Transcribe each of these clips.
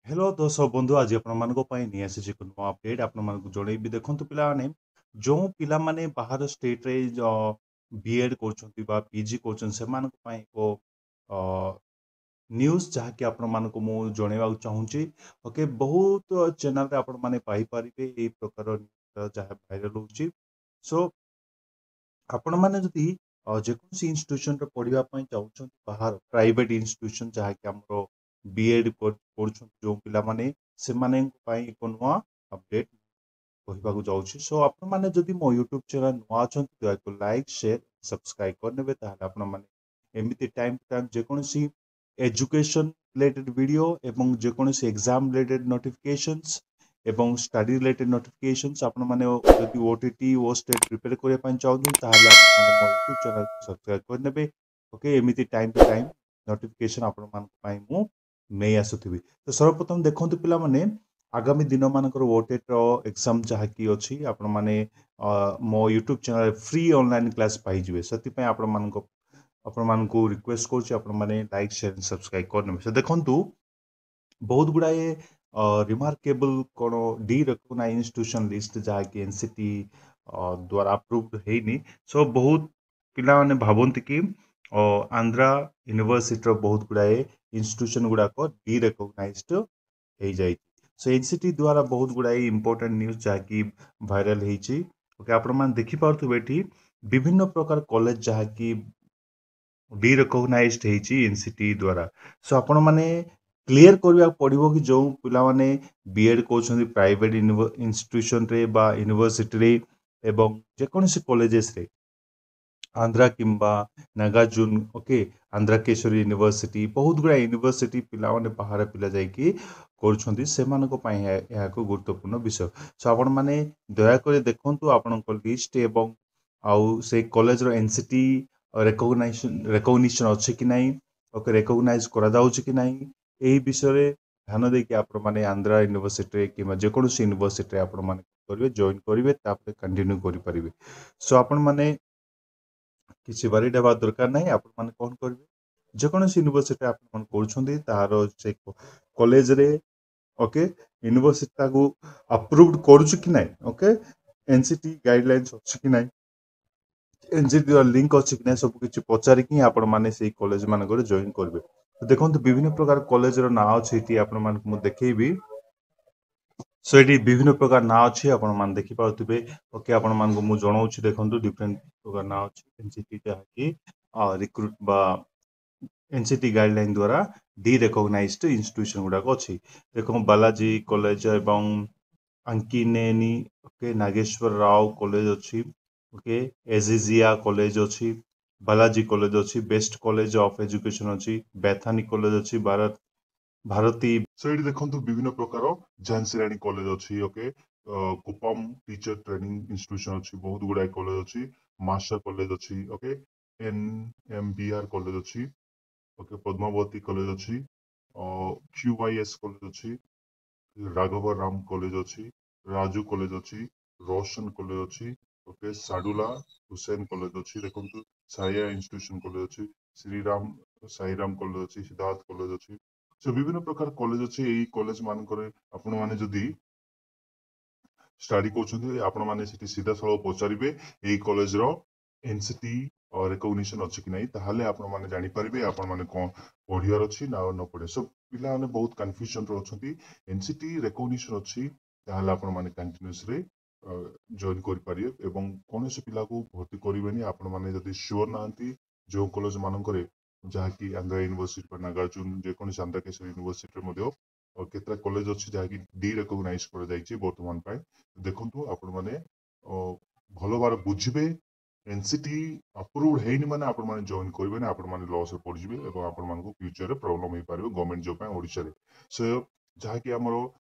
hello दोस्तों बंधु आज नहीं आसी नुआ अपडेट आपको जनइबी देखो पिलाने जो पिलाने बाहर स्टेट रे बीएड कर पीजी कर न्यूज जहाँकि आपण जनवाक चाहूँगी ओके बहुत चैनल आपण मैंने पारे यही प्रकार जहाँ भाइराल हो सो आपण मैंने जदि जेकोसी इंस्टीट्यूशन पढ़ाई चाहते बाहर प्राइवेट इंस्टीट्यूशन जहाँकि आमर बीएड पढ़ुं जो पिलाने से एक नुआ अपडेट कहवाक जाऊँगी सो आपण मैंने जदि मो यूट्यूब चैनल नुआ अच्छा दया लाइक शेयर सब्सक्राइब करने आपण मैंने एमती टाइम टू टाइम जेकोसी एजुकेशन रिलेटेड वीडियो एवं जेकोसी एग्जाम रिलेटेड नोटिफिकेशंस एवं स्टडी रिलेटेड नोटिफिकेशंस आपण मैंने जदि ओटीटी ओ स्टेट प्रिपेयर करने चाहते ताहले मो यूट्यूब चैनल सब्सक्राइब करने ओके एमती टाइम टू टाइम नोटिफिकेशन आपण मु नहीं आसुथी तो सर्वप्रथम देखो पिलाने आगामी दिन मानकर ओटेट एग्जाम जहाँकि अच्छी आपण मैंने मो YouTube channel free online class पाइबे से रिक्वेस्ट करें लाइक शेयर सब्सक्राइब करने देखु बहुत गुड़ाए रिमार्केबल कौन डी रिकग्नाइज इंस्टीट्यूशन लिस्ट जहाँकि एनसीटी द्वारा अप्रूव्ड है सो बहुत पिला भावती कि आंध्रा यूनिवर्सिटी बहुत गुड़ाए इंस्टीट्यूशन गुड़ाक डी रिकग्नाइज्ड हो जाए सो एनसीटी द्वारा बहुत गुड़ाए इंपोर्टेंट न्यूज जहाँकि भाइराल होती ओके आपण देखिपे विभिन्न प्रकार कॉलेज जहाँकि डी रिकग्नाइज्ड होती एनसीटी द्वारा सो आपण मैंने क्लीयर करने पड़ो कि जो पिलाने बीएड कर प्राइवेट इंस्टीट्यूशन रे बा यूनिवर्सिटी रे एवं जेकोसी कॉलेजेस रे आंध्रा किंबा नागार्जुन ओके आंध्रा केशरी यूनिवर्सिटी बहुत गुड़ा यूनिवर्सिटी पिलाने बाहर पिला जाकि गुरुत्वपूर्ण विषय सो आपण मैंने दयाकोरी देखु आपण लिस्ट एवं आउ से कॉलेज रो एनसीटी रेकग्निशन अच्छी कि नहीं ओके रेकग्नाइज करा जाउछि कि नहीं यही विषय ध्यान देकी आपण माने आंध्रा यूनिवर्सिटी कि जेकोसी यूनिवर्सिटी आपण माने करिवे जॉइन करिवे तापर कंटिन्यू करि परिबे सो आपण माने किसी बारी देवा दरकार नहीं आपण माने कोन करिवे जेकोसी यूनिवर्सिटी आपण मन करूछंदी तार से कॉलेज रे ओके यूनिवर्सिटी ताकू अप्रूव्ड करूछु कि नहीं ओके एनसीटी गाइडलाइंस अछि कि नहीं एनसीटी लिंक अच्छी कि सब किसी पचारिकी आपण मैंने से कॉलेज मानक जॉइन करेंगे तो देखो विभिन्न प्रकार कॉलेज ना अच्छी आपण देखी सो ये विभिन्न प्रकार ना अच्छी आपण देखिपे ओके आपण मानक जनाऊँ देखो डिफरेंट प्रकार ना अच्छी एनसीटी जहाँकि रिक्रुट बा एनसीटी गाइडलाइन द्वारा डी रिकग्नाइज्ड इंस्टीट्यूशन गुड़ाक अच्छी देखो बालाजी कॉलेज एवं अंकिनेनी ओके नागेश्वर राव कॉलेज अच्छी ओके एजिजिया कॉलेज अच्छी बालाजी कॉलेज अच्छी बेस्ट कॉलेज ऑफ एजुकेशन अच्छी बैथानी कॉलेज अच्छी भारती सो ये देखो विभिन्न प्रकार झांसीराणी कॉलेज अच्छी ओके कुपम टीचर ट्रेनिंग इंस्टीट्यूशन अच्छी बहुत गुड़ाए कॉलेज अच्छी मास्टर कॉलेज अच्छी ओके एनएमबीआर कॉलेज अच्छी ओके पद्मावती कॉलेज अच्छी क्यूआईएस कॉलेज अच्छी राघव राम कॉलेज अच्छी राजू कॉलेज अच्छी रोशन कॉलेज अच्छी ओके साडुला हुसैन कॉलेज अच्छी देखो साया इंस्टीट्यूशन कॉलेज अच्छी श्रीराम साईराम कॉलेज अच्छी सिद्धार्थ कॉलेज अच्छी सो विभिन्न प्रकार कॉलेज अच्छी यही कॉलेज मानकर आपण माने जदी स्टडी कर आपण माने सिटी सीधा सळ पचारिबे एई कॉलेज रो एनसीटी रिकग्निशन अच्छी कि नहीं ताहले आपण माने जानि परिबे आपण माने कोन पढियार अच्छी ना न पढे सो पिला माने बहुत कंफ्यूजन रो अछंती एनसीटी रिकग्निशन अच्छी ताहले आपण माने कंटीन्यूअस रे जॉइन कर पारिबे एवं कोनोसी पिला को भर्ती करिवेनी आपण माने जदी श्योर नांती जो कॉलेज मानकरे जहाँकि आंध्रा यूनिवर्सिटी नागार्जुन जेकोसी आंध्रा केशरी यूनिवर्सिटी मध्य केतरा कॉलेज अच्छी जहाँकि डी रिकग्नाइज कर जाइछि वर्तमान पाए देखंतु आपण माने भलो बार बुझिबे एनसीटी अप्रूव्ड हेनी माने आपण माने जॉइन करिवे ना आपण माने लॉस रे पड़ जिवे एवं आपण मानको फ्यूचर रे प्रॉब्लम होई पारिबे गवर्नमेंट जॉब पे ओडिसा रे सो जहाँकि हमरो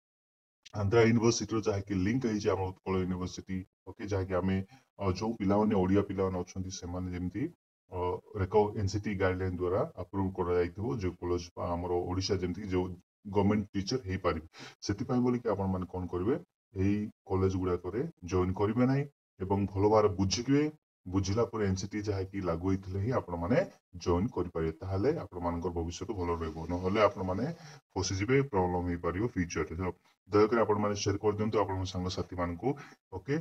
आंध्रा यूनिवर्सिटी रो जहाँकि लिंक है आम उत्कल यूनिवर्सिटी ओके जहाँकि आम जो पिला ओडिया पिला अच्छा से जमी एनसीटी गाइडलाइन द्वारा अप्रूव कर जो कॉलेज आम ओडिशा जमी जो गवर्नमेंट टीचर हो पारे से बोलिक आपण मैंने कौन करेंगे यही कॉलेज गुड़ाक जॉइन करेंगे ना भल भाव बुझिके ବୁଝିଲା ପରେ ଏନସିଟି ଯାହାକି ଲାଗୁ ହେଇଥିଲେ ହିଁ ଆପଣ ମାନେ ଜଏନ୍ କରିପାରିବେ ତାହେଲେ ଆପଣ ମାନଙ୍କର ଭବିଷ୍ୟତ ଭଲ ରହିବ ନହେଲେ ଆପଣ ମାନେ ଫସିଯିବେ ପ୍ରୋବ୍ଲେମ ହେଇପାରିବ ଫ୍ୟୁଚରରେ ଦୟାକରି ଆପଣ ମାନେ ସେୟାର କରିଦିଅନ୍ତୁ ଆପଣଙ୍କ ସାଙ୍ଗସାଥି ମାନଙ୍କୁ ଓକେ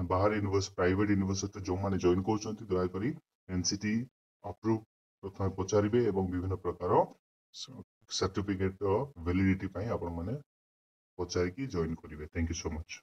ବାହାର ୟୁନିଭର୍ସିଟି ପ୍ରାଇଭେଟ ୟୁନିଭର୍ସିଟି ଯୋଉମାନେ ଜଏନ୍ କରୁଛନ୍ତି ଦୟାକରି ଏନସିଟି ଅପ୍ରୁଭ ପ୍ରଥମେ ପଚାରିବେ ଏବଂ ବିଭିନ୍ନ ପ୍ରକାର ସାର୍ଟିଫିକେଟ ଭ୍ୟାଲିଡିଟି ପାଇଁ ଆପଣ ମାନେ ପଚାରିକି ଜଏନ୍ କରିବେ ଥ୍ୟାଙ୍କ ୟୁ ସୋ ମଚ୍